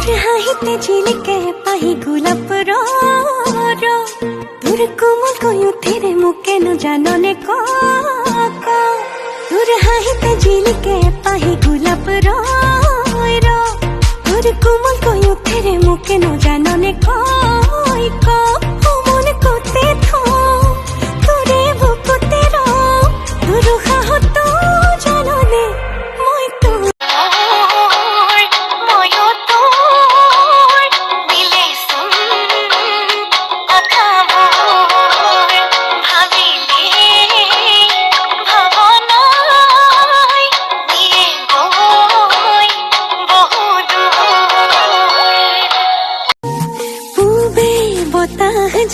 তোর হাহিতে ঝিলিকে পাহি গোলাপ তোর কোমল কয়ুথিরে মুকে ন জাননে তোর হাহিতে ঝিলিকে পাহি গোলাপ তোর কোমল কয়ুথিরে মুকে ন জাননে মন কোতে থো তোরে বুকুতে তোর হাহত জাননে মই তো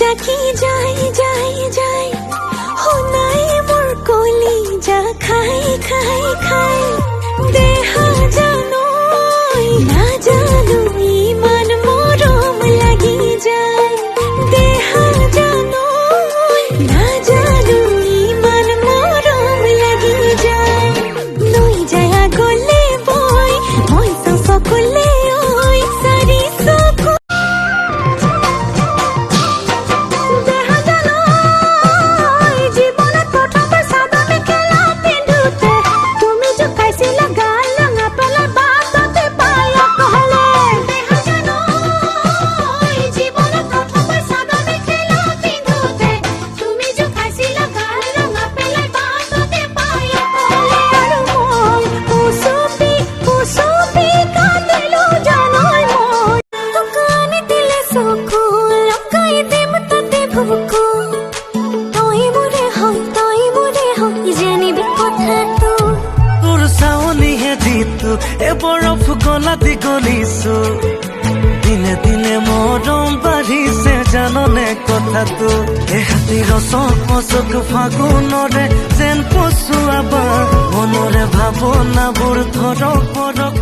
জাকি যাই যাই যাই হোনাই মোর কলি যা খাই খাই খাই দেহা জানো না জানো ইমান মরম লাগি যায় দেহা জানো না জানো ইমান মরম লাগি যায় নই যায় গলে বই মই তো সকলে ওই সারি সকল বরফ গলাতে গলিছো দিনে দিনে মৰম বাঢ়িছে জাননে কথাটো এহাতি ৰচক পচক ফাগুনৰে যেন পচুৱাবা মনৰে ভাৱনাবোৰ ধৰক পৰক